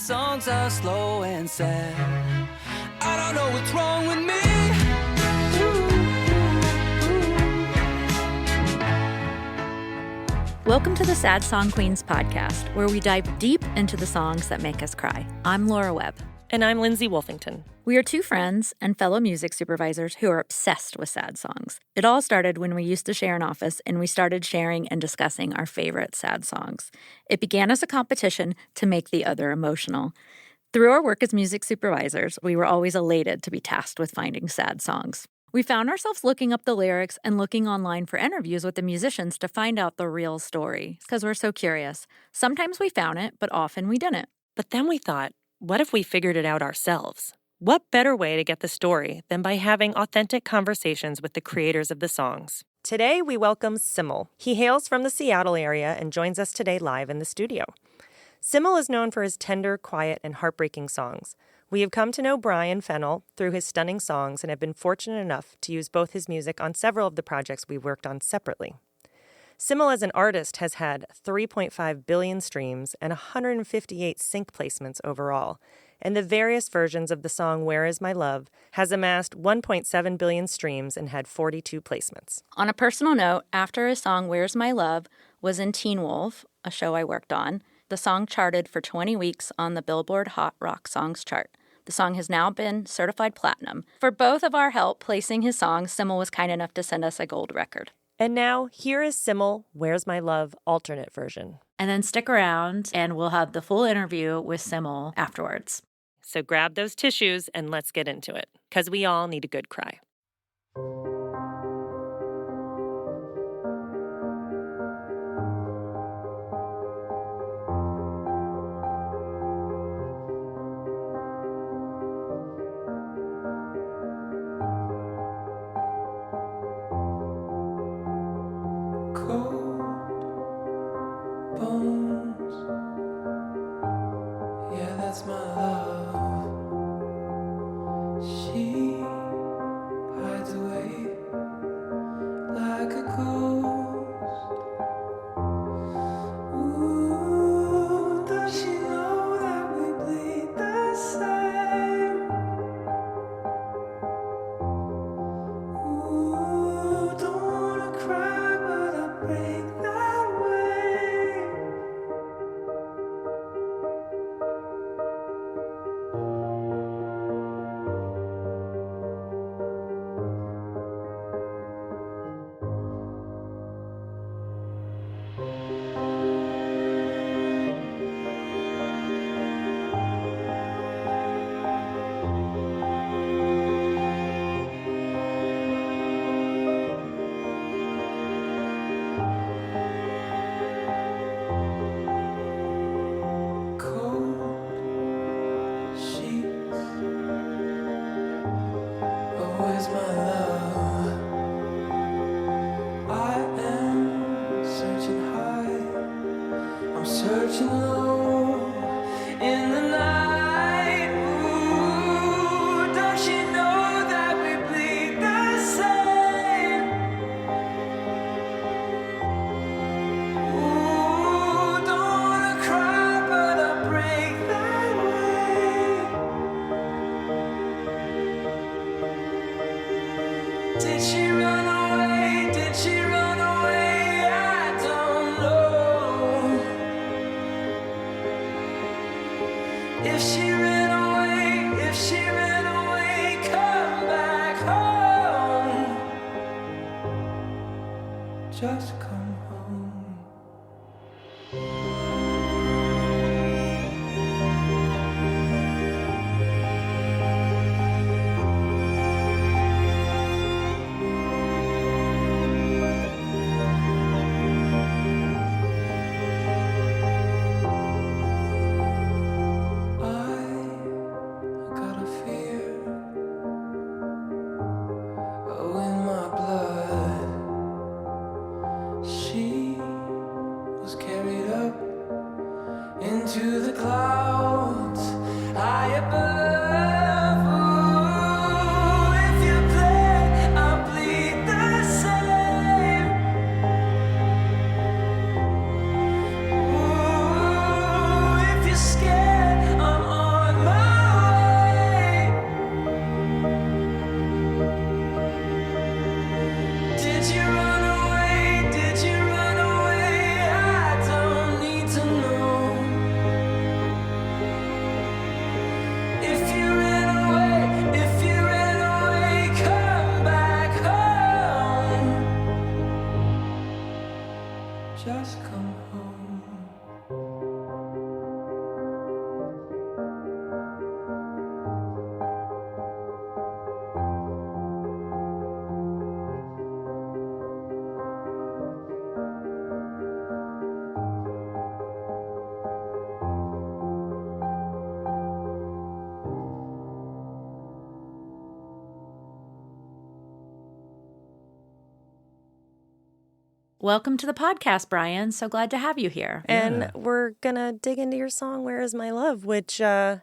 songs are slow and sad. I don't know what's wrong with me. Welcome to the Sad Song Queens podcast, where we dive deep into the songs that make us cry. I'm Laura Webb. And I'm Lindsay Wolfington. We are two friends and fellow music supervisors who are obsessed with sad songs. It all started when we used to share an office and we started sharing and discussing our favorite sad songs. It began as a competition to make the other emotional. Through our work as music supervisors, we were always elated to be tasked with finding sad songs. We found ourselves looking up the lyrics and looking online for interviews with the musicians to find out the real story, because we're so curious. Sometimes we found it, but often we didn't. But then we thought, what if we figured it out ourselves? What better way to get the story than by having authentic conversations with the creators of the songs? Today, we welcome SYML. He hails from the Seattle area and joins us today live in the studio. SYML is known for his tender, quiet, and heartbreaking songs. We have come to know Brian Fennell through his stunning songs and have been fortunate enough to use both his music on several of the projects we've worked on separately. SYML as an artist has had 3.5 billion streams and 158 sync placements overall, and the various versions of the song Where Is My Love has amassed 1.7 billion streams and had 42 placements. On a personal note, after his song Where's My Love was in Teen Wolf, a show I worked on, the song charted for 20 weeks on the Billboard Hot Rock Songs chart. The song has now been certified platinum. For both of our help placing his songs, SYML was kind enough to send us a gold record. And now, here is SYML, Where's My Love, alternate version. And then stick around, and we'll have the full interview with SYML afterwards. So grab those tissues and let's get into it, because we all need a good cry. Just come home. into the clouds high above. Ooh, if you play, I'll bleed the same. Ooh, if you're scared, I'm Welcome to the podcast, Brian. So glad to have you here. And we're going to dig into your song, Where Is My Love, which, Laura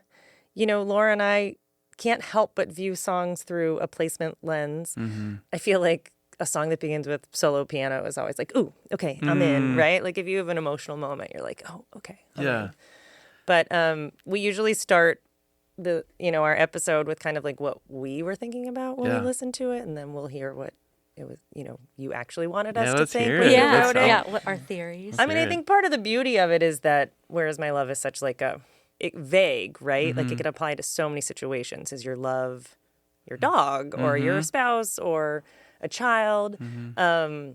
and I can't help but view songs through a placement lens. Mm-hmm. I feel like a song that begins with solo piano is always like, ooh, okay, I'm in, right? Like if you have an emotional moment, you're like, oh, okay, I'm in. But we usually start our episode with kind of like what we were thinking about when we listened to it, and then we'll hear what it was, you actually wanted us to think when you wrote it. Yeah, what our theories. I mean, I think part of the beauty of it is that Where Is My Love is such like vague, right? Mm-hmm. Like it could apply to so many situations. Is your love your dog or your spouse or a child? Mm-hmm.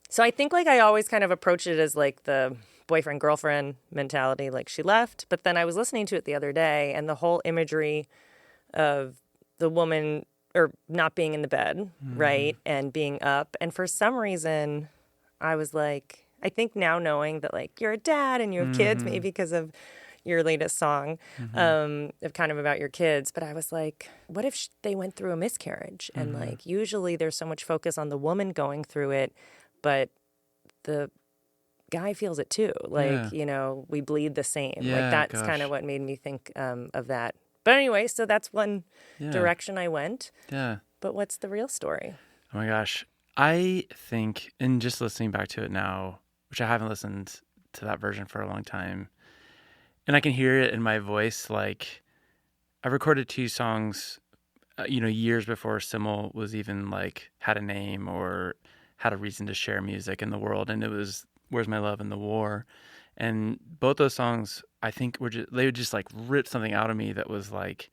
So I think like I always kind of approach it as like the boyfriend-girlfriend mentality, like she left. But then I was listening to it the other day, and the whole imagery of the woman or not being in the bed, right, and being up. And for some reason, I was like, I think now knowing that like you're a dad and you have kids, maybe because of your latest song, of kind of about your kids. But I was like, what if they went through a miscarriage? And like usually there's so much focus on the woman going through it, but the guy feels it too. Like, we bleed the same. Like that's kind of what made me think of that. But anyway, so that's one direction I went. Yeah. But what's the real story? Oh my gosh. I think, and just listening back to it now, which I haven't listened to that version for a long time, and I can hear it in my voice. Like, I recorded 2 songs, years before SYML was even like had a name or had a reason to share music in the world. And it was Where's My Love and The War. And both those songs, I think they would just like rip something out of me that was like,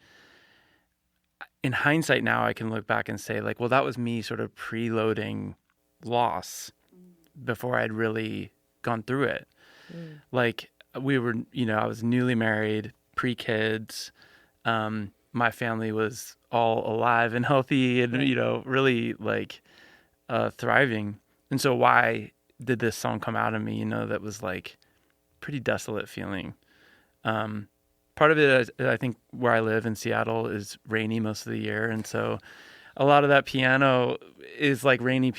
in hindsight now, I can look back and say like, well, that was me sort of preloading loss before I'd really gone through it. Like we were, I was newly married, pre-kids. My family was all alive and healthy and, really like thriving. And so why did this song come out of me, that was like pretty desolate feeling. Part of it is, I think where I live in Seattle is rainy most of the year. And so a lot of that piano is like rainy.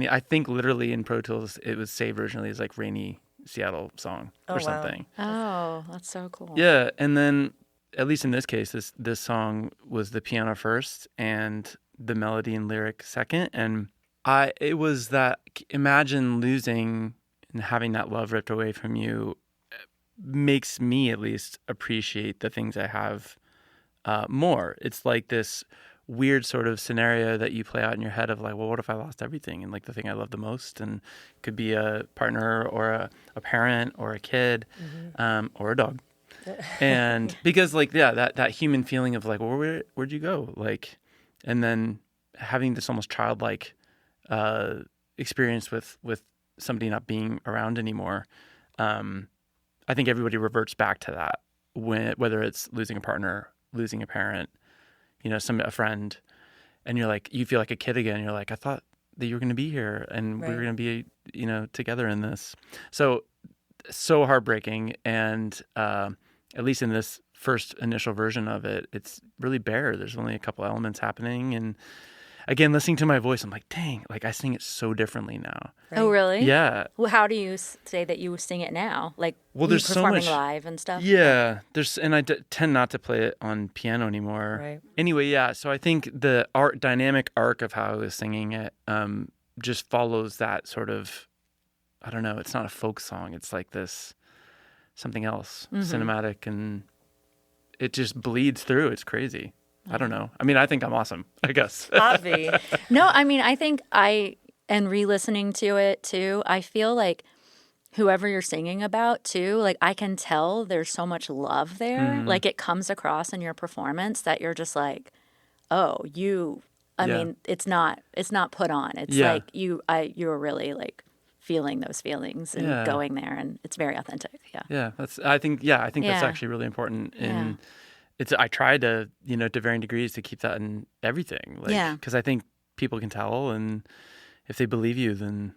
I think literally in Pro Tools, it was saved originally as like rainy Seattle song or something. Oh, that's so cool. Yeah. And then at least in this case, this song was the piano first and the melody and lyric second. And it was that, imagine losing and having that love ripped away from you makes me at least appreciate the things I have more. It's like this weird sort of scenario that you play out in your head of like, well, what if I lost everything? And like the thing I love the most, and it could be a partner or a parent or a kid or a dog. And because like, that human feeling of like, well, where'd you go? Like, and then having this almost childlike experience with somebody not being around anymore. I think everybody reverts back to that whether it's losing a partner, losing a parent, a friend, and you're like, you feel like a kid again. You're like, I thought that you were going to be here and we were going to be, together in this. So heartbreaking. And at least in this first initial version of it, it's really bare. There's only a couple elements happening. And again, listening to my voice, I'm like, dang, like I sing it so differently now. Right. Oh, really? Yeah. Well, how do you say that you sing it now? Like, there's performing so much live and stuff? Yeah. And I tend not to play it on piano anymore. Right. Anyway, yeah. So I think the dynamic arc of how I was singing it just follows that sort of, I don't know, it's not a folk song. It's like this, something else, cinematic, and it just bleeds through. It's crazy. I don't know. I mean, I think I'm awesome, I guess. Avi. No, I mean, I think and re-listening to it too, I feel like whoever you're singing about too, like I can tell there's so much love there. Like it comes across in your performance that you're just like, oh, I mean, it's not put on. It's like you're really like feeling those feelings and going there, and it's very authentic. Yeah. Yeah. I think that's actually really important. I try to, to varying degrees to keep that in everything. Like, because I think people can tell, and if they believe you, then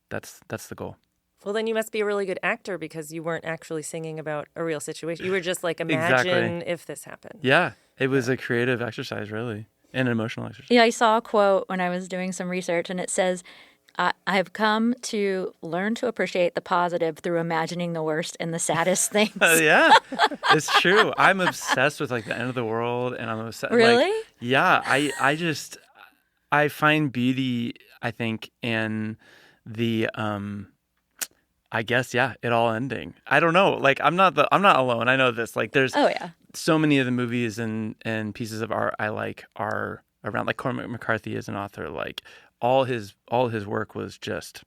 that's the goal. Well, then you must be a really good actor because you weren't actually singing about a real situation. You were just like, imagine if this happened. Yeah. It was a creative exercise, really, and an emotional exercise. Yeah, I saw a quote when I was doing some research, and it says, I've come to learn to appreciate the positive through imagining the worst and the saddest things. Yeah, it's true. I'm obsessed with like the end of the world, and I'm obsessed. Really? Like, yeah, I find beauty, I think, in the I guess, yeah, it all ending. I don't know. Like, I'm not alone. I know this. Like, there's Oh, yeah. so many of the movies and pieces of art I like are around, like Cormac McCarthy as an author. Like, all his work was just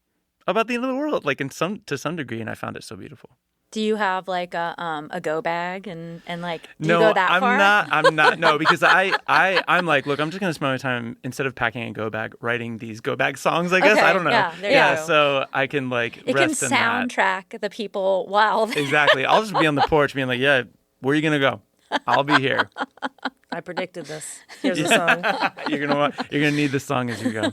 about the end of the world, like to some degree, and I found it so beautiful. Do you have like a go bag and like do No, you go that far? I'm not. No, because I'm like, look, I'm just gonna spend my time, instead of packing a go bag, writing these go bag songs. I guess, Okay, I don't know. yeah, there you go. So I can like It can rest in that. soundtrack the people while they Exactly. I'll just be on the porch, being like, yeah, where are you gonna go? I'll be here. I predicted this. Here's a song. You're gonna need the song as you go.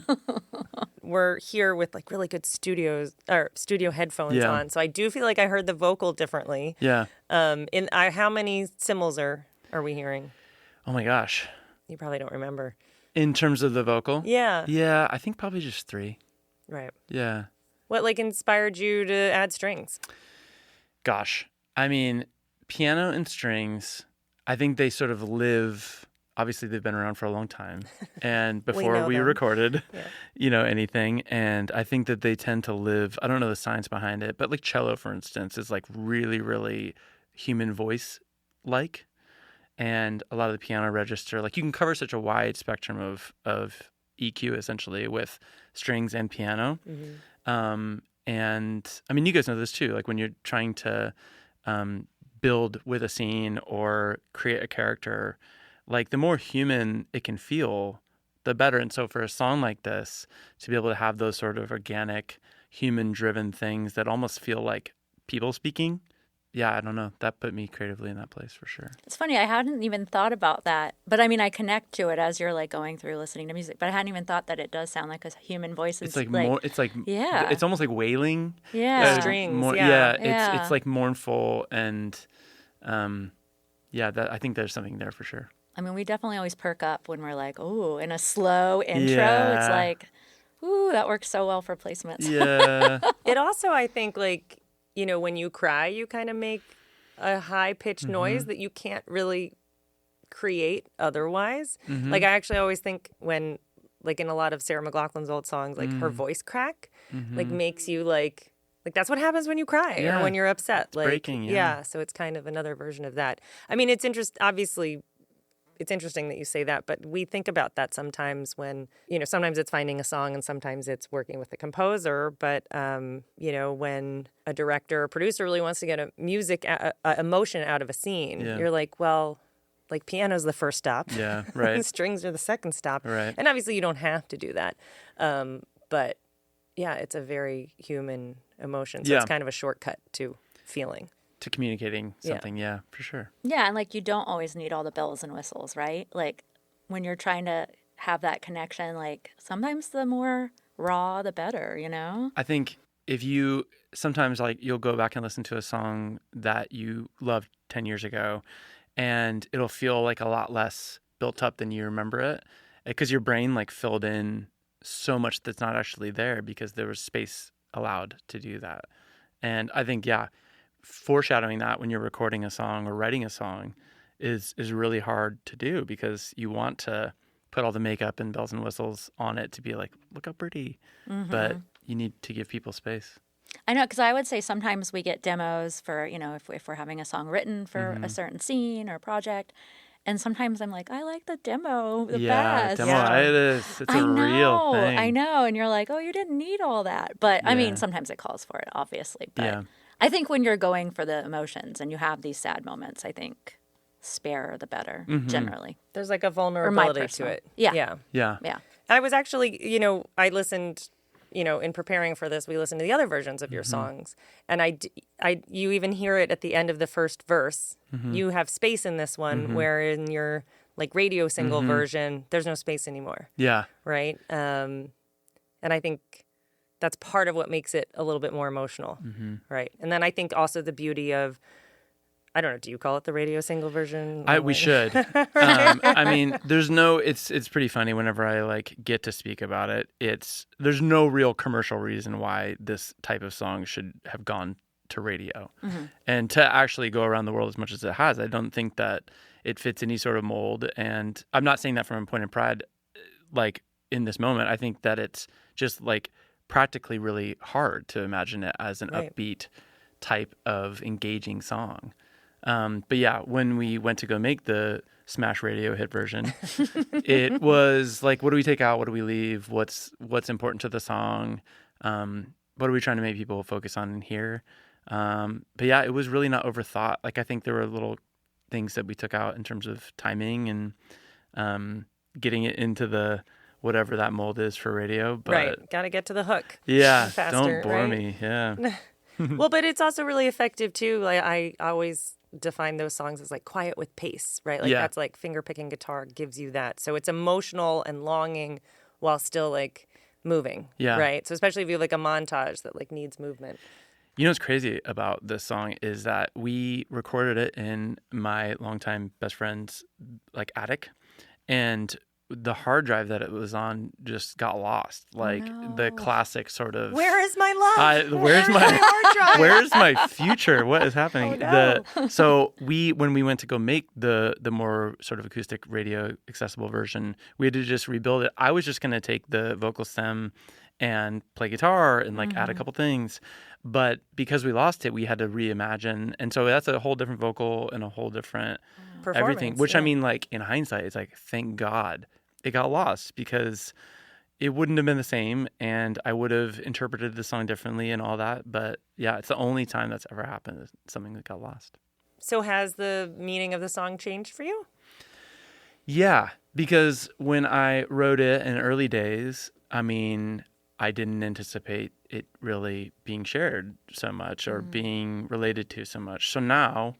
We're here with like really good studio headphones Yeah. on, so I do feel like I heard the vocal differently. Yeah. How many cymbals are we hearing? Oh my gosh. You probably don't remember. In terms of the vocal? Yeah. Yeah, I think probably just 3. Right. Yeah. What like inspired you to add strings? Gosh. I mean, piano and strings, I think they sort of live. Obviously, they've been around for a long time, and before we them. recorded, Yeah. anything. And I think that they tend to live. I don't know the science behind it, but like cello, for instance, is like really, really human voice like, and a lot of the piano register. Like you can cover such a wide spectrum of EQ essentially with strings and piano. Mm-hmm. And I mean, you guys know this too. Like when you're trying to build with a scene or create a character, like the more human it can feel, the better. And so for a song like this, to be able to have those sort of organic, human-driven things that almost feel like people speaking, yeah, I don't know. That put me creatively in that place for sure. It's funny, I hadn't even thought about that. But I mean, I connect to it as you're like going through listening to music. But I hadn't even thought that it does sound like a human voice. It's like more. It's like yeah. It's almost like wailing. Yeah. Strings, Yeah. Yeah. It's like mournful and, that I think there's something there for sure. I mean, we definitely always perk up when we're like, ooh, in a slow intro. Yeah. It's like, ooh, that works so well for placements. Yeah. It also, I think, like, when you cry, you kind of make a high-pitched noise that you can't really create otherwise. Like, I actually always think when, like, in a lot of Sarah McLachlan's old songs, like, her voice crack, like, makes you, like, that's what happens when you cry or when you're upset. Like, breaking, yeah. So it's kind of another version of that. I mean, obviously, it's interesting that you say that, but we think about that sometimes when, sometimes it's finding a song and sometimes it's working with the composer. But, when a director or producer really wants to get a emotion out of a scene, you're like, well, like piano's the first stop. Yeah, right. Strings are the second stop. Right. And obviously you don't have to do that. But yeah, it's a very human emotion. So it's kind of a shortcut to feeling. To communicating something, yeah, for sure. Yeah, and like you don't always need all the bells and whistles, right? Like when you're trying to have that connection, like sometimes the more raw, the better, I think if you sometimes like you'll go back and listen to a song that you loved 10 years ago and it'll feel like a lot less built up than you remember it because your brain like filled in so much that's not actually there because there was space allowed to do that. And I think, foreshadowing that when you're recording a song or writing a song is really hard to do because you want to put all the makeup and bells and whistles on it to be like, look how pretty. But you need to give people space. I know, because I would say sometimes we get demos for, if we're having a song written for a certain scene or project. And sometimes I'm like, I like the demo the best. It's a real thing. I know. And you're like, oh, you didn't need all that. But I mean, sometimes it calls for it, obviously. But I think when you're going for the emotions and you have these sad moments, I think spare the better, generally. There's like a vulnerability to it. Yeah. I was actually, I listened, in preparing for this, we listened to the other versions of your songs. And you even hear it at the end of the first verse. You have space in this one, where in your like radio single version, there's no space anymore. Yeah. Right? And I think that's part of what makes it a little bit more emotional. Right? And then I think also the beauty of I don't know. Do you call it the radio single version? We should. I mean, it's pretty funny whenever I like get to speak about it. There's no real commercial reason why this type of song should have gone to radio. And to actually go around the world as much as it has, I don't think that it fits any sort of mold. And I'm not saying that from a point of pride, like in this moment. I think that it's just like practically really hard to imagine it as an upbeat type of engaging song. But yeah, when we went to go make the smash radio hit version, it was like, what do we take out? What do we leave? What's important to the song? What are we trying to make people focus on and hear? But yeah, it was really not overthought. Like, I think there were little things that we took out in terms of timing and getting it into the whatever that mold is for radio. But right. Got to get to the hook. Yeah. Faster, don't bore right? me. Yeah. Well, but it's also really effective too. Like I always define those songs as like quiet with pace, right? Like that's like finger picking guitar gives you that. So it's emotional and longing while still like moving. Yeah. Right. So especially if you have like a montage that like needs movement. You know what's crazy about this song is that we recorded it in my longtime best friend's like attic, and the hard drive that it was on just got lost. Like the classic sort of where is my love? Where's my hard drive? Where's my future? What is happening? Oh, no. So when we went to go make the more sort of acoustic radio accessible version, we had to just rebuild it. I was just gonna take the vocal stem and play guitar and like add a couple things. But because we lost it, we had to reimagine. And so that's a whole different vocal and a whole different everything. Which I mean, like in hindsight, it's like, thank God it got lost, because it wouldn't have been the same and I would have interpreted the song differently and all that. But yeah, it's the only time that's ever happened, is something that got lost. So has the meaning of the song changed for you? Yeah, because when I wrote it in early days, I mean, I didn't anticipate it really being shared so much or being related to so much. So now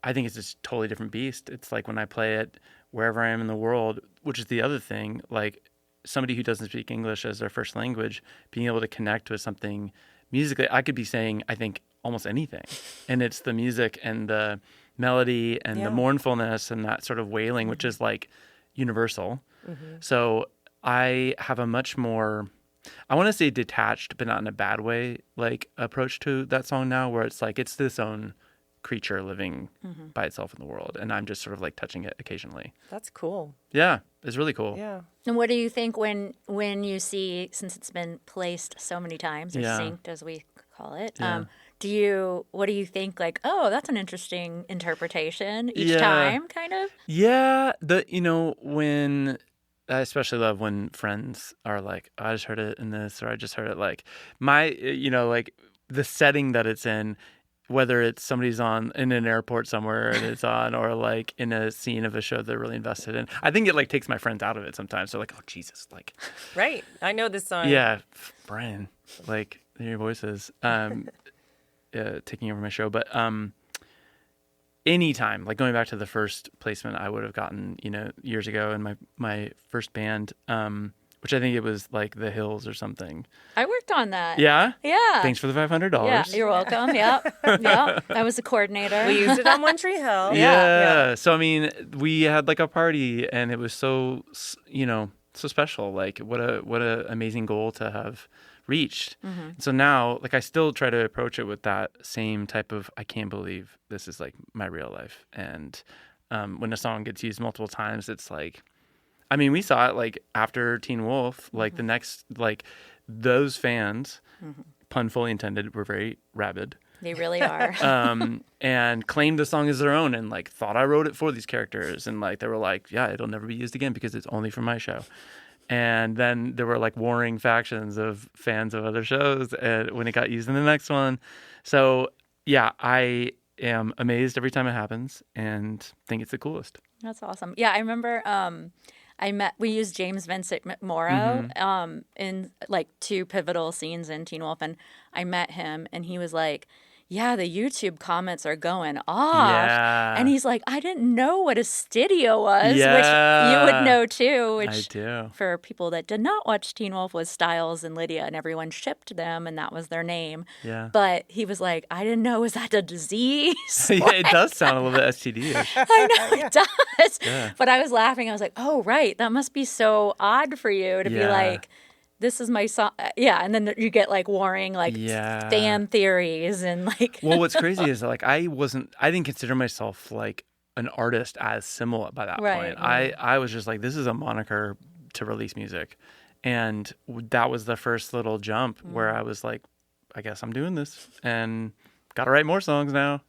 I think it's a totally different beast. It's like when I play it wherever I am in the world, which is the other thing, like somebody who doesn't speak English as their first language, being able to connect with something musically, I could be saying, I think, almost anything. And it's the music and the melody and the mournfulness and that sort of wailing, which is like universal. So I have a much more, I want to say detached, but not in a bad way, like approach to that song now, where it's like it's this own creature living by itself in the world, and I'm just sort of like touching it occasionally. That's cool. Yeah, it's really cool. Yeah. And what do you think when you see, since it's been placed so many times, or synced as we call it, what do you think, like, oh, that's an interesting interpretation each time, kind of? Yeah, when I especially love when friends are like, oh, I just heard it in this, or I just heard it like like the setting that it's in, whether it's somebody's on in an airport somewhere and it's on, or like in a scene of a show they're really invested in. I think it like takes my friends out of it sometimes. They're like, oh, Jesus, like. Right. I know this song. Yeah. Brian, like, your voices taking over my show. But anytime, like going back to the first placement I would have gotten, years ago in my first band, which I think it was like The Hills or something. I worked on that. Yeah? Yeah. Thanks for the $500. Yeah, you're welcome. Yeah. I was a coordinator. We used it on One Tree Hill. Yeah. So, I mean, we had like a party and it was so, so special. Like what a amazing goal to have reached. So now, like, I still try to approach it with that same type of, I can't believe this is like my real life. And when a song gets used multiple times, it's like, I mean, we saw it like after Teen Wolf, like the next, like those fans, pun fully intended, were very rabid. They really are. And claimed the song as their own and like thought I wrote it for these characters. And like, they were like, yeah, it'll never be used again because it's only for my show. And then there were like warring factions of fans of other shows when it got used in the next one. So yeah, I am amazed every time it happens and think it's the coolest. That's awesome. Yeah, I remember we used James Vincent McMorrow in like two pivotal scenes in Teen Wolf, and I met him and he was like, yeah, the YouTube comments are going off. Yeah. And he's like, I didn't know what a Stydio was, which you Yeah. would know too, I which do. for people that did not watch Teen Wolf was Styles and Lydia, and everyone shipped them, and that was their name. Yeah. But he was like, I didn't know, is that a disease? Yeah, it does sound a little bit STD-ish. I know it does. Yeah. But I was laughing. I was like, oh, right. That must be so odd for you to be Yeah. like, this is my song. Yeah. And then you get like warring, like Yeah. fan theories and like. Well, what's crazy is like I didn't consider myself like an artist as SYML by that Right, point. right. I was just like, this is a moniker to release music. And that was the first little jump where I was like, I guess I'm doing this and got to write more songs now.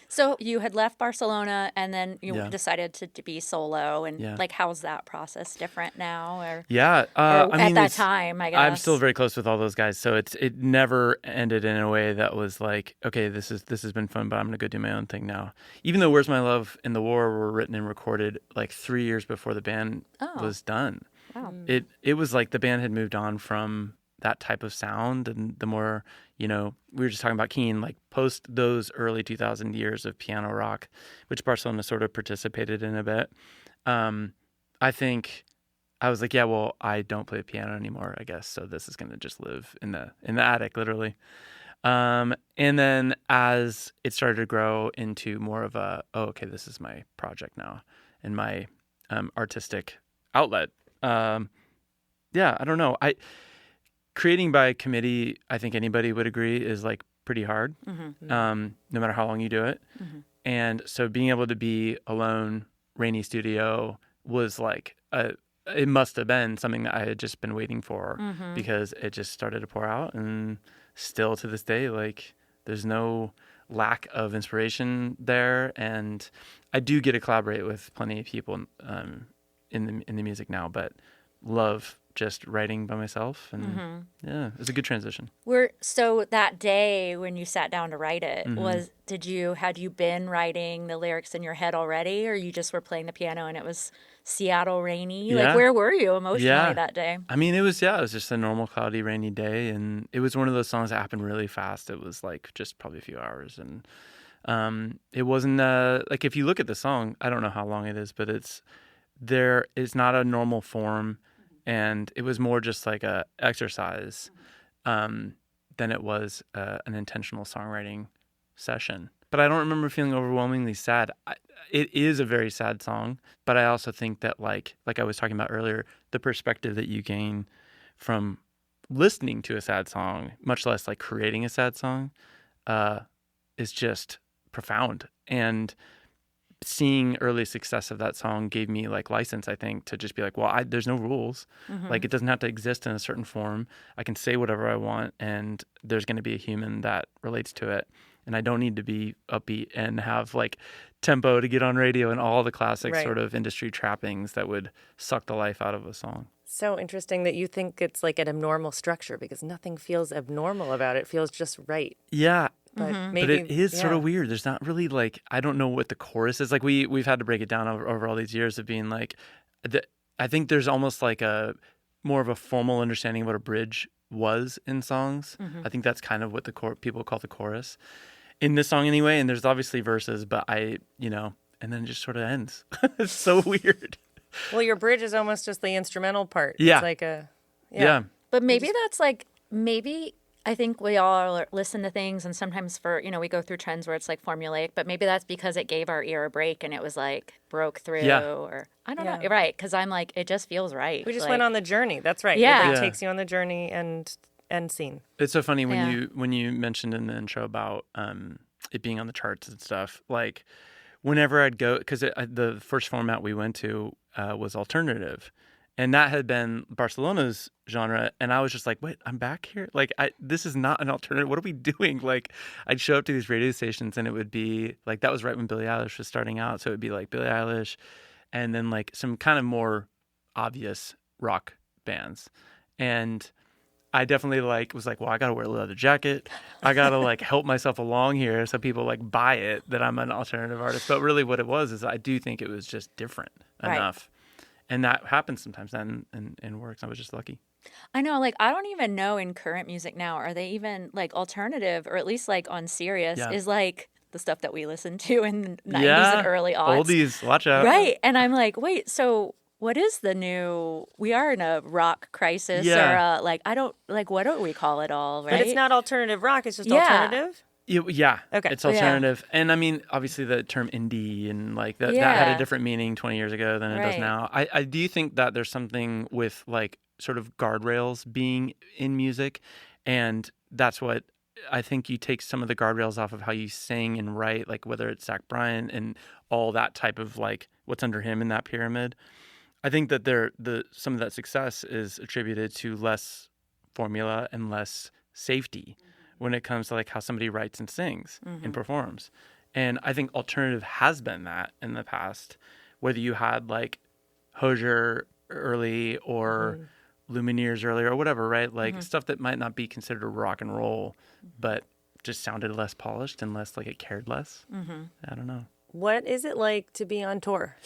So you had left Barcelona and then you Yeah. decided to be solo. And Yeah. like, how's that process different now? Or Yeah. at that it's- time, I guess. I'm still very close with all those guys. So it never ended in a way that was like, okay, this has been fun, but I'm going to go do my own thing now. Even though Where's My Love and The War were written and recorded like 3 years before the band was done. Wow. It was like the band had moved on from that type of sound, and the more, we were just talking about Keen, like post those early 2000 years of piano rock, which Barcelona sort of participated in a bit. I think I was like, yeah, well, I don't play piano anymore, I guess, so this is going to just live in the attic, literally. And then as it started to grow into more of a, oh, okay, this is my project now and my artistic outlet. Yeah, I don't know. Creating by committee, I think anybody would agree, is like pretty hard, no matter how long you do it. And so being able to be alone, rainy studio, was like it must have been something that I had just been waiting for, because it just started to pour out. And still to this day, like there's no lack of inspiration there. And I do get to collaborate with plenty of people in the music now, but love just writing by myself. And yeah, it's a good transition. So that day when you sat down to write it, had you been writing the lyrics in your head already, or you just were playing the piano and it was Seattle rainy? Yeah. Like, where were you emotionally Yeah. that day? I mean, it was just a normal cloudy, rainy day. And it was one of those songs that happened really fast. It was like just probably a few hours. And it wasn't like, if you look at the song, I don't know how long it is, but it's not a normal form. And it was more just like a exercise than it was an intentional songwriting session. But I don't remember feeling overwhelmingly sad. It is a very sad song, but I also think that like I was talking about earlier, the perspective that you gain from listening to a sad song, much less like creating a sad song, is just profound. And seeing early success of that song gave me like license, I think, to just be like, well, there's no rules. Like it doesn't have to exist in a certain form. I can say whatever I want, and there's going to be a human that relates to it. And I don't need to be upbeat and have like tempo to get on radio and all the classic sort of industry trappings that would suck the life out of a song. So interesting that you think it's like an abnormal structure, because nothing feels abnormal about it. It feels just right. Yeah. But maybe, but it is sort of weird. There's not really like, I don't know what the chorus is. Like we've had to break it down over all these years of being like, I think there's almost like a more of a formal understanding of what a bridge was in songs. I think that's kind of what people call the chorus in this song anyway. And there's obviously verses, but and then it just sort of ends. It's so weird. Well, your bridge is almost just the instrumental part. Yeah. It's like Yeah. But maybe that's like, I think we all listen to things, and sometimes we go through trends where it's like formulaic, but maybe that's because it gave our ear a break and it was like broke through, or I don't know. Right. Because I'm like, it just feels right. We just went on the journey. That's right. Yeah. It takes you on the journey and scene. It's so funny when you mentioned in the intro about it being on the charts and stuff. Like whenever I'd go, because the first format we went to was alternative, and that had been Barcelona's genre, and I was just like, wait, I'm back here? Like this is not an alternative. What are we doing? Like I'd show up to these radio stations, and it would be like, that was right when Billie Eilish was starting out, so it would be like Billie Eilish, and then like some kind of more obvious rock bands, and I definitely was like, well, I got to wear a leather jacket. I got to help myself along here so people buy it that I'm an alternative artist. But really what it was is I do think it was just different enough. And that happens sometimes then and works. I was just lucky. I know, like, I don't even know in current music now, are they even, like, alternative, or at least, like, on Sirius, Yeah. is, like, the stuff that we listened to in the 90s Yeah. and early aughts. Oldies. Watch out. Right. And I'm like, wait, so what is the new, we are in a rock crisis, or, like, I don't, like, what do we call it all, right? But it's not alternative rock, it's just Yeah. alternative? Yeah. Okay. It's alternative. And I mean, obviously the term indie and like that had a different meaning 20 years ago than it does now. I do think that there's something with like sort of guardrails being in music. And that's what I think you take some of the guardrails off of how you sing and write, like whether it's Zach Bryan and all that type of like what's under him in that pyramid. I think that some of that success is attributed to less formula and less safety when it comes to like how somebody writes and sings and performs. And I think alternative has been that in the past, whether you had like Hozier early or Lumineers early or whatever, right? Like stuff that might not be considered rock and roll, but just sounded less polished and less like it cared less. I don't know. What is it like to be on tour?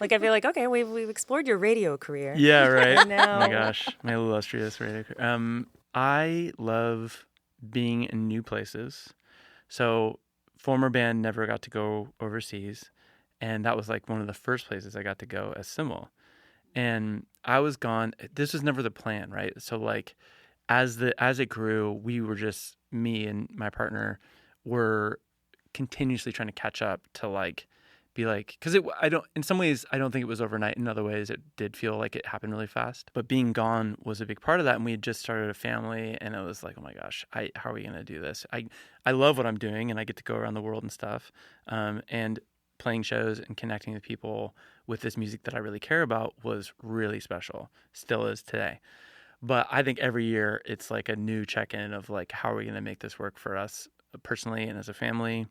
Like, I feel like, okay, we've explored your radio career. Yeah, right. And now... Oh my gosh, my illustrious radio career. I love being in new places. So former band never got to go overseas, and that was like one of the first places I got to go as SYML. And I was gone. This was never the plan, right? So like as it grew, we were just, me and my partner were continuously trying to catch up to like be like, because in some ways I don't think it was overnight. In other ways it did feel like it happened really fast, but being gone was a big part of that. And we had just started a family, and it was like, oh my gosh, how are we going to do this? I love what I'm doing, and I get to go around the world and stuff, and playing shows and connecting with people with this music that I really care about was really special, still is today. But I think every year it's like a new check-in of like, how are we going to make this work for us personally and as a family,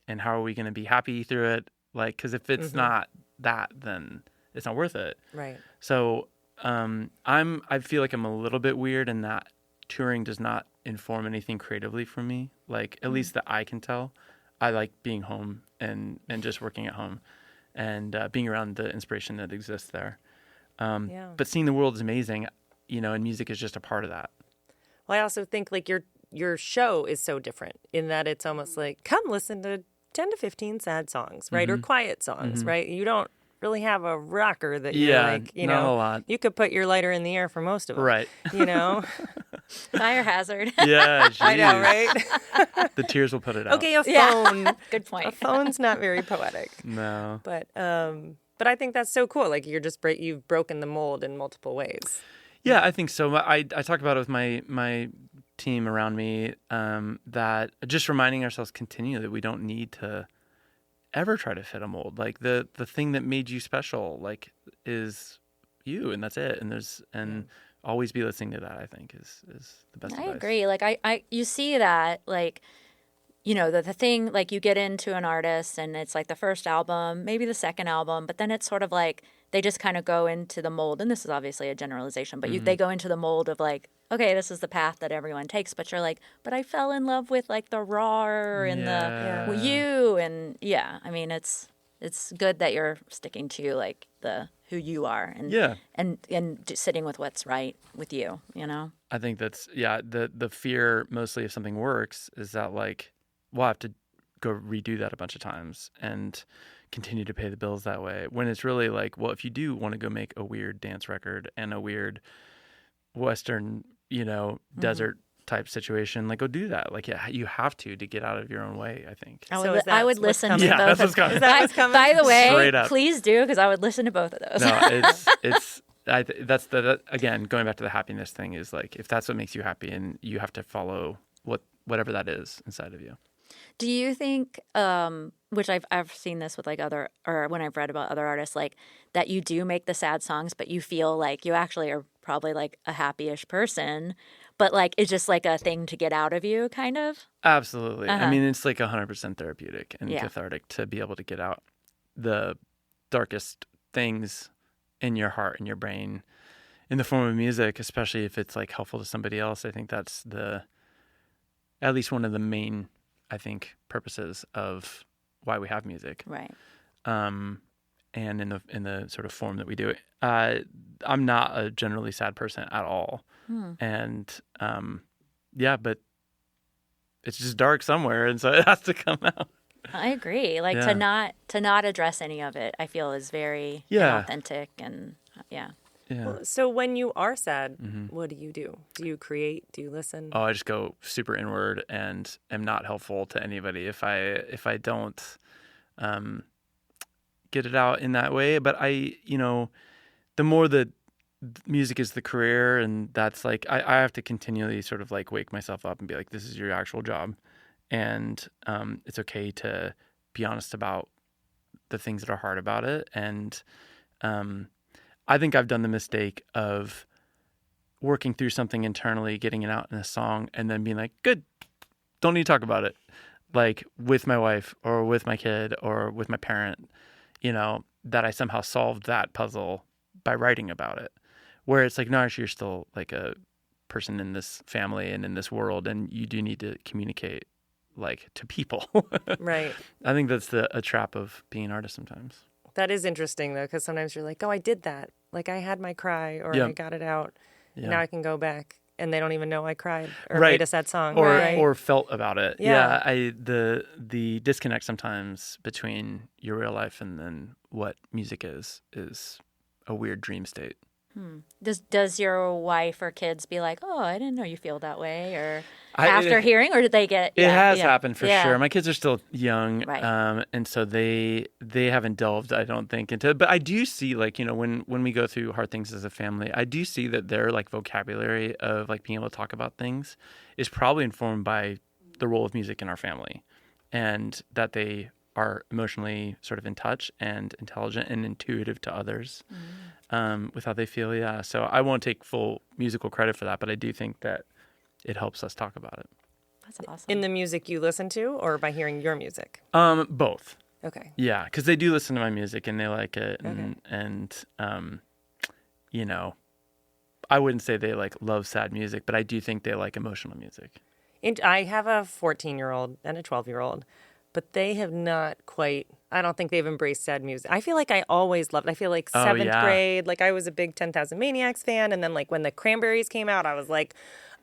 and how are we going to be happy through it? Like, because if it's not that, then it's not worth it. Right. So I feel like I'm a little bit weird in that touring does not inform anything creatively for me. Like, at least that I can tell. I like being home and just working at home and being around the inspiration that exists there. But seeing the world is amazing, and music is just a part of that. Well, I also think like your show is so different in that it's almost like, come listen to 10 to 15 sad songs, right? Or quiet songs, right? You don't really have a rocker that you're like, not a lot. You could put your lighter in the air for most of them. Right. Fire hazard. Yeah, geez. I know, right? The tears will put it out. Okay, a phone. Good point. A phone's not very poetic. No. But I think that's so cool. Like you've broken the mold in multiple ways. Yeah, I think so. I talk about it with my team around me, that just reminding ourselves continually that we don't need to ever try to fit a mold. Like the thing that made you special, like, is you, and that's it. And always be listening to that, I think is the best advice. I agree. Like you see that, like, the thing, like, you get into an artist and it's like the first album, maybe the second album, but then it's sort of like they just kind of go into the mold. And this is obviously a generalization, but they go into the mold of like, okay, this is the path that everyone takes. But you're like, but I fell in love with like the raw and the you. And I mean, it's good that you're sticking to like the who you are and sitting with what's right with you, I think that's, the fear mostly if something works is that like, we'll have to go redo that a bunch of times and continue to pay the bills that way. When it's really like, well, if you do want to go make a weird dance record and a weird Western, desert type situation, like, go do that. Like, you have to get out of your own way, I think. I would listen to both. That's what's coming. Is that what's coming? By the way, Straight up. Please do, because I would listen to both of those. No, it's that's again, going back to the happiness thing, is like, if that's what makes you happy, and you have to follow whatever that is inside of you. Do you think, which I've seen this with like or when I've read about other artists, like that you do make the sad songs, but you feel like you actually are probably like a happy-ish person, but like it's just like a thing to get out of you, kind of? Absolutely. I mean, it's like 100% therapeutic and cathartic to be able to get out the darkest things in your heart and your brain in the form of music, especially if it's like helpful to somebody else. I think that's at least one of the main, I think, purposes of why we have music. Right. and in the sort of form that we do it. I'm not a generally sad person at all. And but it's just dark somewhere, and so it has to come out. I agree. Like to not address any of it, I feel is very inauthentic and Yeah. Well, so when you are sad, what do? Do you create? Do you listen? Oh, I just go super inward and am not helpful to anybody if I don't get it out in that way. But the more that music is the career, and that's like I have to continually sort of like wake myself up and be like, this is your actual job. And it's okay to be honest about the things that are hard about it. And I think I've done the mistake of working through something internally, getting it out in a song, and then being like, good, don't need to talk about it. Like with my wife or with my kid or with my parent, that I somehow solved that puzzle by writing about it. Where it's like, no, actually, you're still like a person in this family and in this world, and you do need to communicate like to people. Right. I think that's a trap of being an artist sometimes. That is interesting though, because sometimes you're like, oh, I did that. Like I had my cry, or I got it out. Yeah. Now I can go back, and they don't even know I cried or Right. made a sad song. Or felt about it. Yeah. The disconnect sometimes between your real life and then what music is a weird dream state. Does your wife or kids be like, oh, I didn't know you feel that way, or after hearing, or did they get? It has happened for sure. My kids are still young, right. And so they haven't delved, I don't think, into it. But I do see, like, when we go through hard things as a family, I do see that their like vocabulary of like being able to talk about things is probably informed by the role of music in our family, and that they are emotionally sort of in touch and intelligent and intuitive to others. With how they feel. Yeah. So I won't take full musical credit for that, but I do think that it helps us talk about it. That's awesome. In the music you listen to, or by hearing your music? Both. Okay. Yeah. Because they do listen to my music and they like it. Okay. And I wouldn't say they like love sad music, but I do think they like emotional music. I have a 14-year-old and a 12-year-old, but they have not quite, I don't think they've embraced sad music. I feel like I always loved it. I feel like seventh grade, like I was a big 10,000 Maniacs fan. And then like when the Cranberries came out, I was like,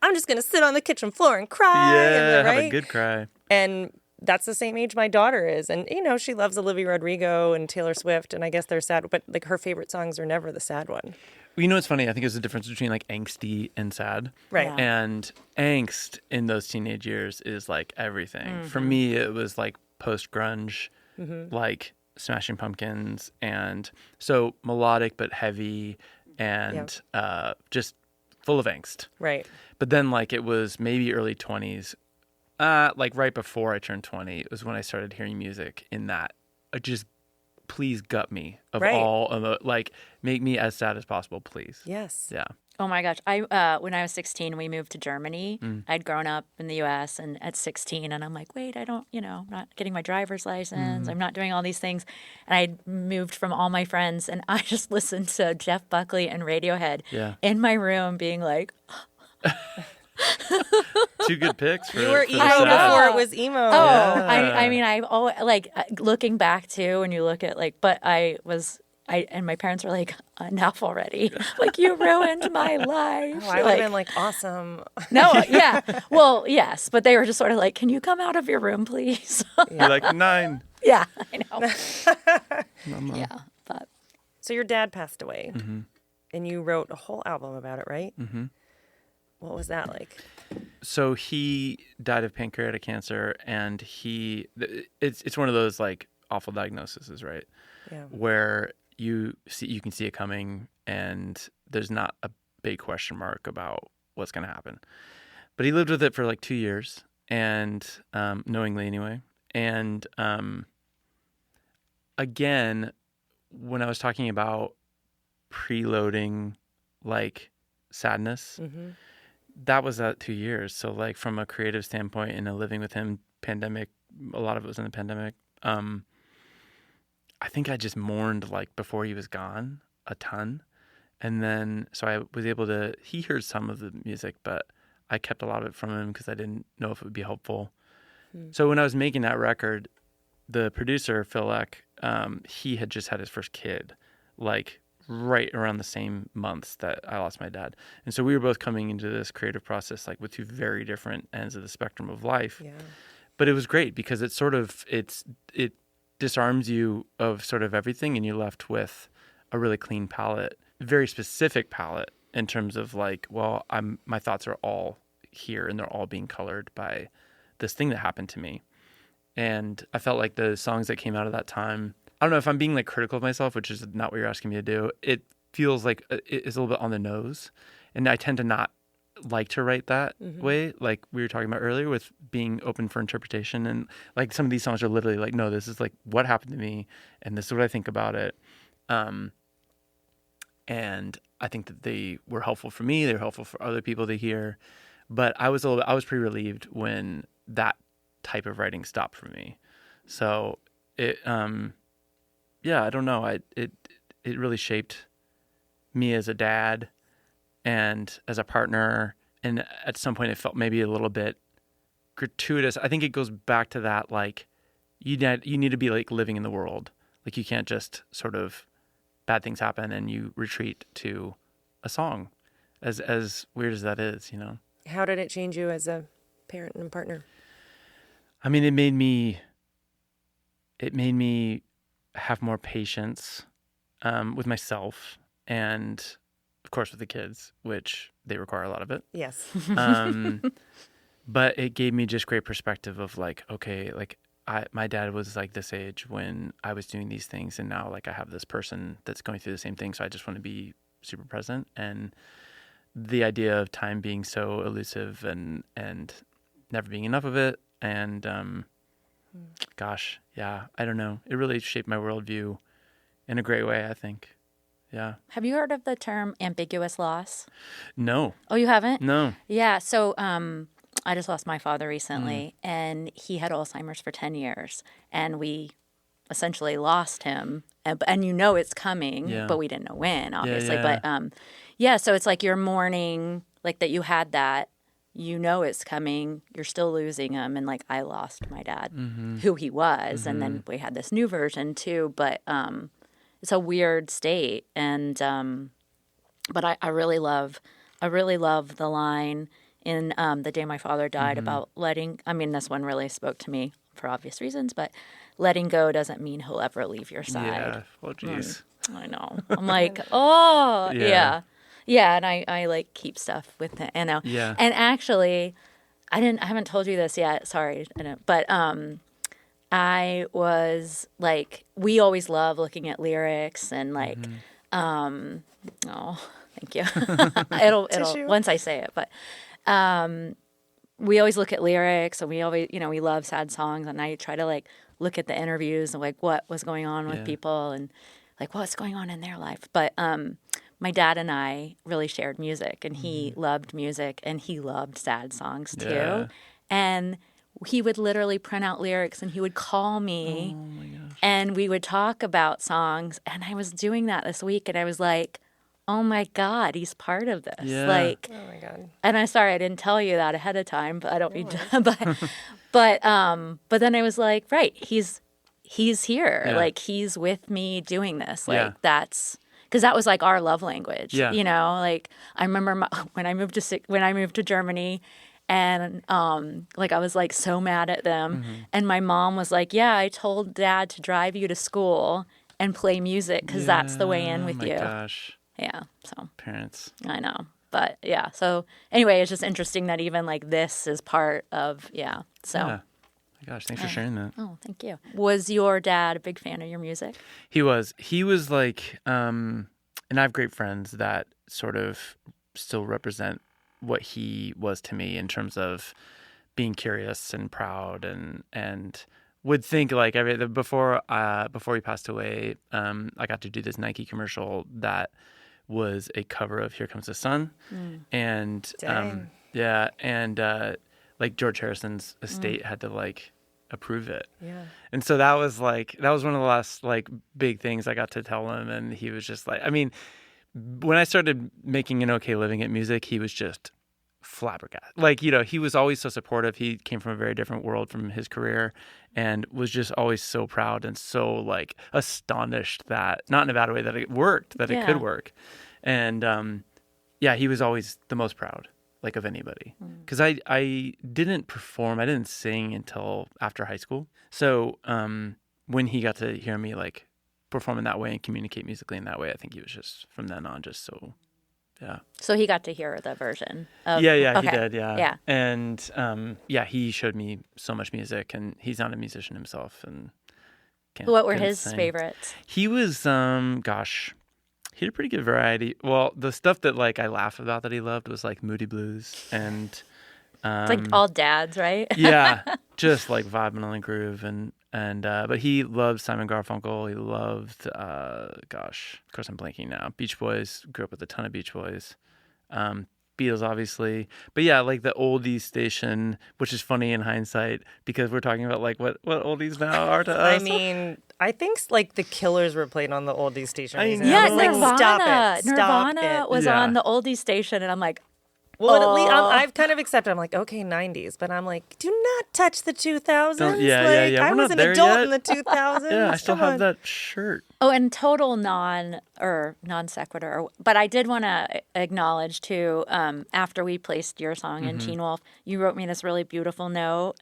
I'm just going to sit on the kitchen floor and cry. Yeah, right? have a good cry. And that's the same age my daughter is. And, she loves Olivia Rodrigo and Taylor Swift. And I guess they're sad, but like her favorite songs are never the sad one. Well, what's funny? I think there's a difference between like angsty and sad. Right. Yeah. And angst in those teenage years is like everything. For me, it was like post-grunge, like Smashing Pumpkins, and so melodic but heavy and just full of angst. Right. But then like it was maybe early 20s, like right before I turned 20, it was when I started hearing music in that just please gut me of all, like make me as sad as possible, please. Yes. Yeah. Oh my gosh. When I was 16, we moved to Germany. I'd grown up in the US and at 16, and I'm like, wait, I'm not getting my driver's license. I'm not doing all these things. And I moved from all my friends, and I just listened to Jeff Buckley and Radiohead in my room being like, Two good picks. For, you were for emo before it was emo. Oh, Yeah. I mean, I've always, like, looking back too, when you look at like, but and my parents were like, enough already. Like, you ruined my life. Oh, I would have been like, awesome. No, yeah. Well, yes. But they were just sort of like, can you come out of your room, please? You're like 9. Yeah, I know. Mama. Yeah. But So your dad passed away, and you wrote a whole album about it, right? Mm-hmm. What was that like? So he died of pancreatic cancer, and it's one of those like awful diagnoses, right? Yeah. Where you can see it coming, and there's not a big question mark about what's going to happen. But he lived with it for like 2 years, and knowingly anyway. And again, when I was talking about preloading like sadness, that was that 2 years. So like from a creative standpoint and a living with him pandemic, a lot of it was in the pandemic. I think I just mourned like before he was gone a ton. And then, so I was able to, he heard some of the music, but I kept a lot of it from him because I didn't know if it would be helpful. So when I was making that record, the producer, Phil Eck, he had just had his first kid, like right around the same months that I lost my dad. And so we were both coming into this creative process like with two very different ends of the spectrum of life. Yeah. But it was great because it disarms you of sort of everything, and you're left with a really clean palette, very specific palette in terms of like, well, my thoughts are all here and they're all being colored by this thing that happened to me. And I felt like the songs that came out of that time, I don't know if I'm being like critical of myself, which is not what you're asking me to do. It feels like it is a little bit on the nose. And I tend to not like to write that way, like we were talking about earlier with being open for interpretation. And like some of these songs are literally like, no, this is like what happened to me and this is what I think about it. And I think that they were helpful for me. They were helpful for other people to hear. But I was pretty relieved when that type of writing stopped for me. So it, I don't know. It really shaped me as a dad and as a partner. And at some point it felt maybe a little bit gratuitous. I think it goes back to that, like you need to be like living in the world. Like you can't just sort of bad things happen and you retreat to a song, as weird as that is, you know. How did it change you as a parent and partner? I mean, it made me have more patience with myself and, of course, with the kids, which they require a lot of it. Yes. But it gave me just great perspective of like, okay, like my dad was like this age when I was doing these things, and now like I have this person that's going through the same thing, so I just want to be super present. And the idea of time being so elusive and never being enough of it, and gosh, yeah, I don't know. It really shaped my worldview in a great way, I think. Yeah. Have you heard of the term ambiguous loss? No. Oh, you haven't? No. Yeah. So I just lost my father recently, and he had Alzheimer's for 10 years, and we essentially lost him. And you know it's coming, but we didn't know when, obviously. Yeah. But so it's like you're mourning, like that you had that. You know it's coming. You're still losing him. And like I lost my dad, who he was. And then we had this new version too. But it's a weird state. And but I really love the line in The Day My Father Died about this one really spoke to me for obvious reasons, but letting go doesn't mean he'll ever leave your side. Yeah. Well, geez. I know. I'm like, oh, yeah. Yeah, and I like keep stuff with it, you know. Yeah. And actually, I haven't told you this yet. Sorry, but I was like, we always love looking at lyrics and like, oh, thank you. it'll once I say it, but we always look at lyrics, and we always, we love sad songs, and I try to like look at the interviews and like what was going on with people and like what's going on in their life, but my dad and I really shared music, and he loved music, and he loved sad songs too. Yeah. And he would literally print out lyrics, and he would call me, and we would talk about songs. And I was doing that this week, and I was like, oh my God, he's part of this. Yeah. Like, Oh my God. and I'm sorry I didn't tell you that ahead of time, but I don't need to. But then I was like, right, he's here. Yeah. Like he's with me doing this. Like that's. Because that was like our love language, you know. Like I remember when I moved to Germany, and like I was like so mad at them, and my mom was like, "Yeah, I told Dad to drive you to school and play music because that's the way in with you." Gosh. Yeah, so Parents. I know, but yeah. So anyway, it's just interesting that even like this is part of So. Yeah. Gosh, thanks for sharing that. Oh, thank you. Was your dad a big fan of your music? He was like, and I have great friends that sort of still represent what he was to me in terms of being curious and proud and would think like before he passed away, I got to do this Nike commercial that was a cover of Here Comes the Sun. And like George Harrison's estate had to like approve it. Yeah. And so that was one of the last like big things I got to tell him. And he was just like, I mean, when I started making an okay living at music, he was just flabbergasted. Like, you know, he was always so supportive. He came from a very different world from his career and was just always so proud and so like astonished that, not in a bad way, that it worked, that it could work. And yeah, he was always the most proud, like, of anybody. Because I didn't perform, I didn't sing until after high school. So when he got to hear me like perform in that way and communicate musically in that way, I think he was just from then on just so, yeah. So he got to hear the version of... Yeah, okay. he did, yeah. Yeah. And yeah, he showed me so much music, and he's not a musician himself. And what were couldn't his sing. favorites? He was, gosh, he had a pretty good variety. Well, the stuff that like I laugh about that he loved was like Moody Blues and... It's like all dads, right? Yeah, just like vibing on the groove. But he loved Simon Garfunkel. He loved, gosh, of course I'm blanking now. Beach Boys. Grew up with a ton of Beach Boys. Beatles, obviously. But yeah, like the oldies station, which is funny in hindsight because we're talking about like what oldies now are to us. I mean, I think like the Killers were played on the oldies station. I recently. know. I Yeah, was like, Nirvana. stop it. Nirvana was Yeah. on the oldies station, and I'm like, Well, at least Oh. I've kind of accepted. I'm like, okay, 90s, but I'm like, do not touch the 2000s. Yeah. Like, I We're was not an there adult yet. in the 2000s. Yeah, I still Come have on. that shirt. oh, and total non sequitur. But I did want to acknowledge too. After we placed your song in Teen Wolf, you wrote me this really beautiful note,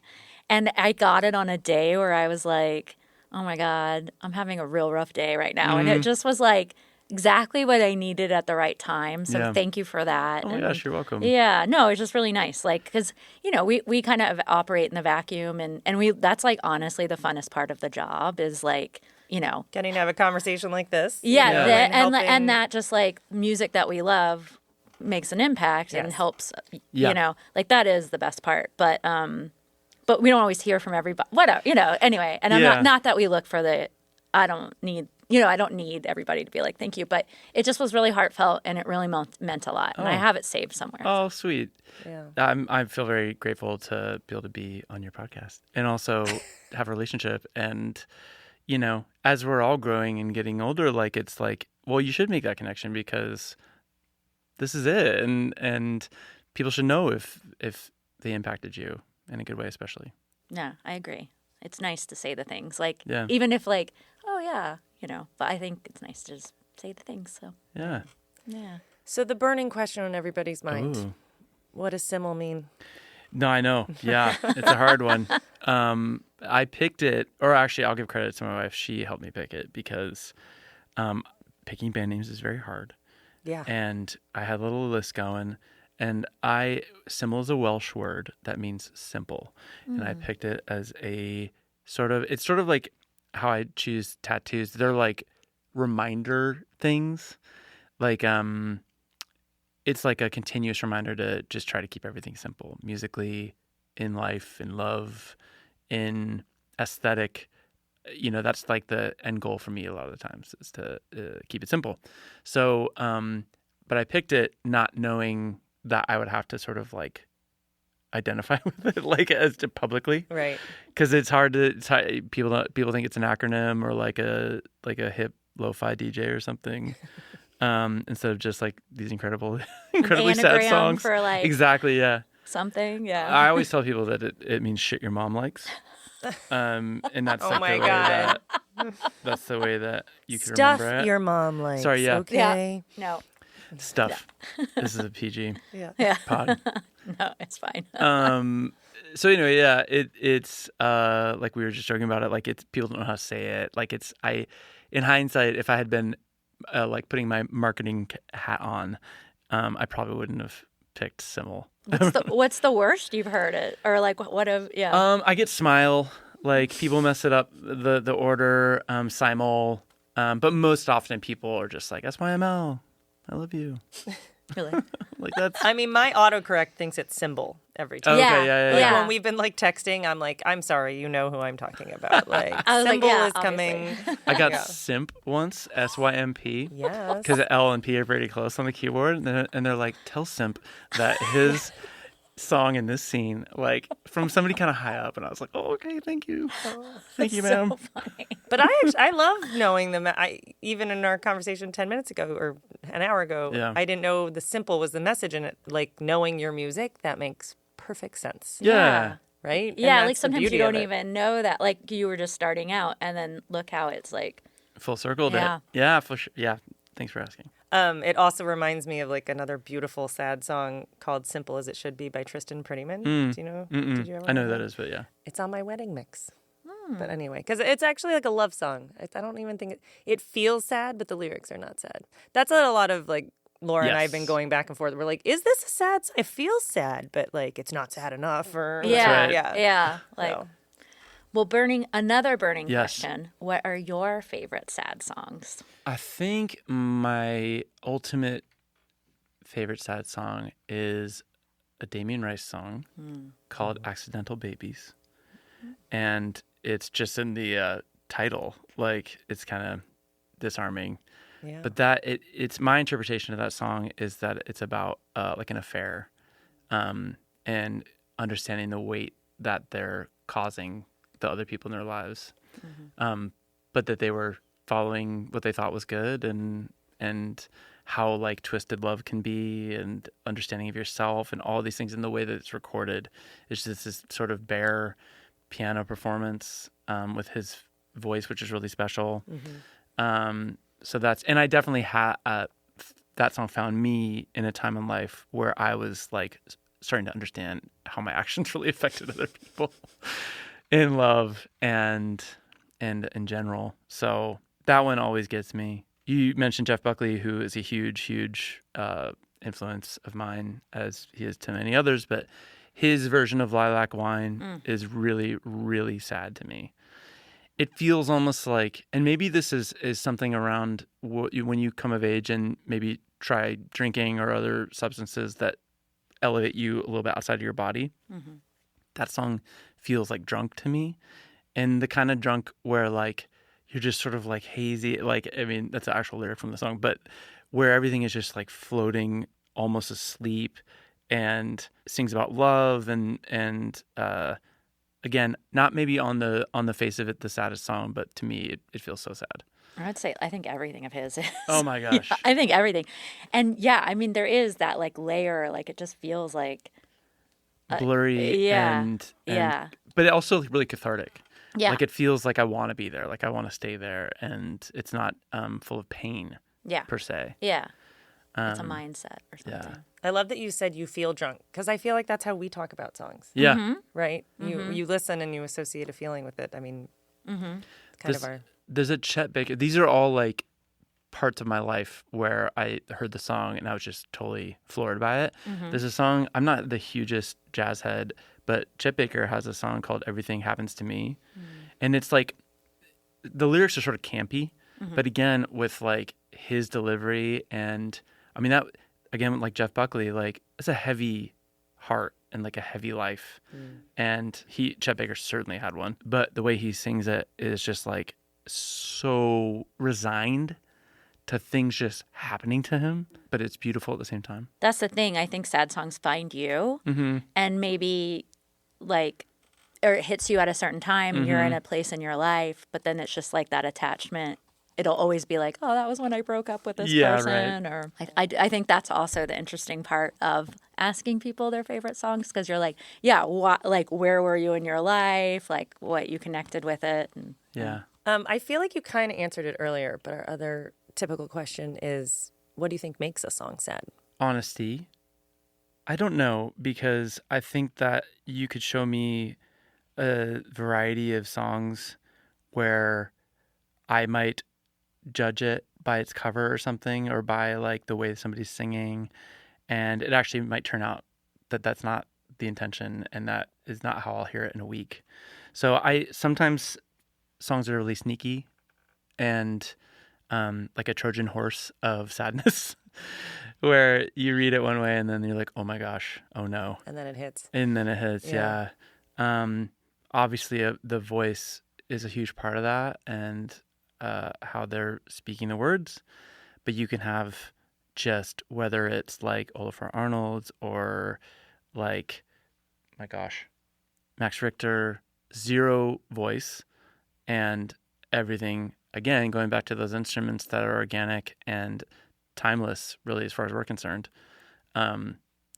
and I got it on a day where I was like, oh my God, I'm having a real rough day right now, and it just was like exactly what I needed at the right time. So Yeah. thank you for that. Oh my gosh, you're welcome. Yeah, no, it's just really nice. Like, because, you know, we kind of operate in the vacuum, and that's like honestly the funnest part of the job is like, you know, Getting to have a conversation like this. yeah, you know, and helping- that just like music that we love makes an impact and Yes. helps, Yeah. you know, like that is the best part. But we don't always hear from everybody. Whatever, you know. Anyway, and I'm Yeah. not that we look for the. I don't need everybody to be like thank you, but it just was really heartfelt and it really meant a lot. And I have it saved somewhere. Oh, sweet. Yeah. I feel very grateful to be able to be on your podcast and also have a relationship. And, you know, as we're all growing and getting older, like it's like, well, you should make that connection because this is it. And people should know if they impacted you in a good way, especially. Yeah, I agree. It's nice to say the things like, Yeah. even if like, oh yeah, you know, but I think it's nice to just say the things. So Yeah. yeah. So the burning question on everybody's mind. Ooh. What does SYML mean? No, I know. Yeah, it's a hard one. I picked it, or actually, I'll give credit to my wife. She helped me pick it because picking band names is very hard. Yeah. And I had a little list going, and SYML is a Welsh word that means simple, and I picked it as a it's sort of like how I choose tattoos. They're like reminder things, like it's like a continuous reminder to just try to keep everything simple, musically, in life, in love, in aesthetic. You know, that's like the end goal for me a lot of the times is to keep it simple. So, but I picked it not knowing that I would have to sort of like identify with it like as to publicly, Right. because it's hard to people think it's an acronym or like a hip lo-fi DJ or something. Instead of just like these incredibly sad Anagram songs. for like Exactly, yeah. something. Yeah. I always tell people that it means shit your mom likes. And that's Oh like my the way God. that's the way that you can Stuff remember it. your mom likes. Sorry, yeah. Okay. No. Stuff. This is a PG Yeah. pod. No, it's fine. So anyway, yeah, it's like we were just joking about it. Like it's people don't know how to say it. Like in hindsight, if I had been like putting my marketing hat on, I probably wouldn't have picked SYML. What's the worst you've heard it or like what have yeah. I get Smile. Like people mess it up the order. SYML. But most often people are just like SYML. I love you. Really? Like that's I mean, my autocorrect thinks it's symbol every time. okay. Yeah, Yeah. Like yeah. when we've been like texting, I'm like, I'm sorry, you know who I'm talking about. Like I was like, symbol yeah, is coming. I got Yeah. Simp once, SYMP. Yes. Because L and P are pretty close on the keyboard, and they're like, tell Simp that his song in this scene, like from somebody kind of high up, and I was like, "Oh, okay, thank you, thank you, ma'am." So funny. But I love knowing them. Even in our conversation 10 minutes ago or an hour ago, Yeah. I didn't know the simple was the message in it. Like knowing your music, that makes perfect sense. Yeah. Right? And Yeah, like that's the sometimes you beauty of don't it. even know that. Like you were just starting out, and then look how it's like. Full circled Yeah. it. Yeah, for sure. Yeah, thanks for asking. It also reminds me of like another beautiful sad song called "Simple as It Should Be" by Tristan Prettyman. Do you know? Did you ever? I know hear who that is, but yeah. It's on my wedding mix. But anyway, because it's actually like a love song. I don't even think it feels sad, but the lyrics are not sad. That's what a lot of like Laura and I have been Yes. going back and forth. We're like, is this a sad song? It feels sad, but like it's not sad enough. Or Yeah, right. yeah. Like, So, well, another burning Yes. question. What are your favorite sad songs? I think my ultimate favorite sad song is a Damien Rice song called "Accidental Babies," and it's just in the title. Like it's kind of disarming. yeah. But it's my interpretation of that song is that it's about like an affair, and understanding the weight that they're causing the other people in their lives, but that they were following what they thought was good, and how like twisted love can be, and understanding of yourself, and all these things in the way that it's recorded. It's just this sort of bare piano performance with his voice, which is really special. So and I definitely had that song found me in a time in life where I was like starting to understand how my actions really affected other people in love and in general. So that one always gets me. You mentioned Jeff Buckley, who is a huge influence of mine, as he is to many others, but his version of Lilac Wine is really, really sad to me. It feels almost like, and maybe this is something around when you come of age and maybe try drinking or other substances that elevate you a little bit outside of your body. That song feels like drunk to me, and the kind of drunk where like you're just sort of like hazy. Like, I mean, that's the actual lyric from the song, but where everything is just like floating, almost asleep, and sings about love and again, not maybe on the face of it the saddest song, but to me it feels so sad. I'd say I think everything of his is. Oh my gosh. Yeah, I think everything. And yeah, I mean there is that like layer, like it just feels like Blurry yeah, and yeah. but it also really cathartic. Yeah. Like it feels like I want to be there, like I want to stay there, and it's not full of pain Yeah. per se. Yeah. It's a mindset or something. Yeah. I love that you said you feel drunk because I feel like that's how we talk about songs, Yeah. right? You listen and you associate a feeling with it. I mean, it's kind of our. There's a Chet Baker. These are all like parts of my life where I heard the song and I was just totally floored by it. There's a song, I'm not the hugest jazz head, but Chet Baker has a song called Everything Happens to Me. And it's like, the lyrics are sort of campy, but again, with like his delivery and, I mean, that, again, like Jeff Buckley, like it's a heavy heart and like a heavy life. And Chet Baker certainly had one, but the way he sings it is just like so resigned to things just happening to him, but it's beautiful at the same time. That's the thing. I think sad songs find you and maybe like, or it hits you at a certain time and you're in a place in your life, but then it's just like that attachment. It'll always be like, oh, that was when I broke up with this person. Right. Or I think that's also the interesting part of asking people their favorite songs because you're like, yeah, like where were you in your life? Like what you connected with it. And, Yeah. I feel like you kind of answered it earlier, but our other typical question is, what do you think makes a song sad? Honesty. I don't know, because I think that you could show me a variety of songs where I might judge it by its cover or something, or by like the way somebody's singing, and it actually might turn out that that's not the intention and that is not how I'll hear it in a week. So I sometimes songs are really sneaky and like a Trojan horse of sadness where you read it one way and then you're like, oh my gosh, oh no. And then it hits. And then it hits, Yeah. Obviously, the voice is a huge part of that, and how they're speaking the words. But you can have just, whether it's like Olafur Arnold's or like my gosh, Max Richter, zero voice, and everything, again, going back to those instruments that are organic and timeless, really, as far as we're concerned, to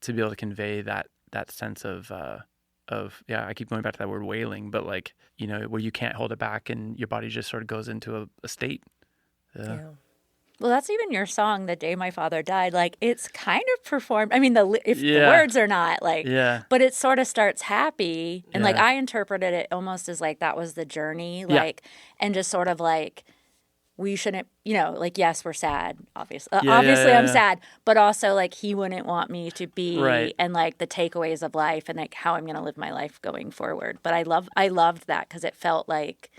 be able to convey that sense of I keep going back to that word wailing, but like, you know, where you can't hold it back and your body just sort of goes into a state. Yeah. Well, that's even your song, "The Day My Father Died." Like, it's kind of performed. I mean, the words are not like, but it sort of starts happy, and like I interpreted it almost as like that was the journey, like, and just sort of like we shouldn't, you know, like, yes, we're sad, obviously. I'm sad, but also like he wouldn't want me to be, and like the takeaways of life and like how I'm going to live my life going forward. But I loved that because it felt like,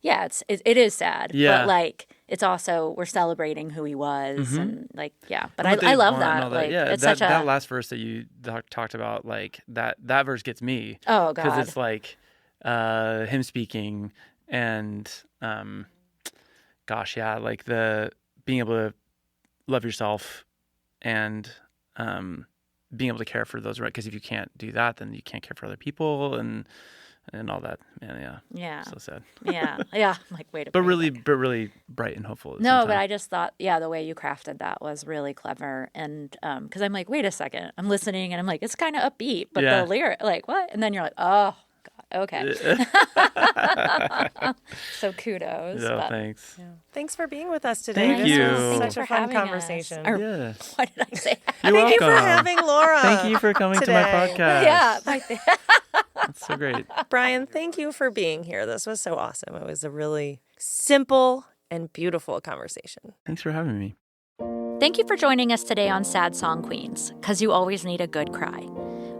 it is sad, but like it's also we're celebrating who he was, and like But I love that. Like, it's such that last verse that you talked about, like that verse gets me. Oh God, because it's like him speaking and like the being able to love yourself and being able to care for those, right? Because if you can't do that, then you can't care for other people and all that. Man, so sad. I'm like, wait a but minute. really bright and hopeful. No, but I just thought, the way you crafted that was really clever, and because I'm like, wait a second, I'm listening, and I'm like, it's kind of upbeat, but the lyric, like, what? And then you're like, oh God, okay. So kudos. Yeah, thanks. Yeah. Thanks for being with us today. Thank you. This was such a fun conversation. What did I say? You're Thank welcome. you for having Laura. Thank you for coming today. to my podcast. Yeah. That's so great. Brian, thank you for being here. This was so awesome. It was a really simple and beautiful conversation. Thanks for having me. Thank you for joining us today on Sad Song Queens, because you always need a good cry.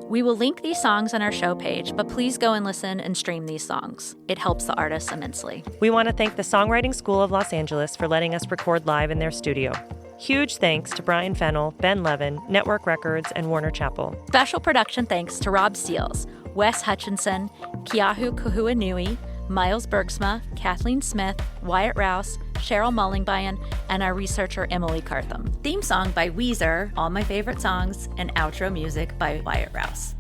We will link these songs on our show page, but please go and listen and stream these songs. It helps the artists immensely. We want to thank the Songwriting School of Los Angeles for letting us record live in their studio. Huge thanks to Brian Fennell, Ben Levin, Network Records, and Warner Chappell. Special production thanks to Rob Steels, Wes Hutchinson, Keahu Kahuanui, Miles Bergsma, Kathleen Smith, Wyatt Rouse, Cheryl Mullingbayan, and our researcher Emily Cartham. Theme song by Weezer, All My Favorite Songs, and outro music by Wyatt Rouse.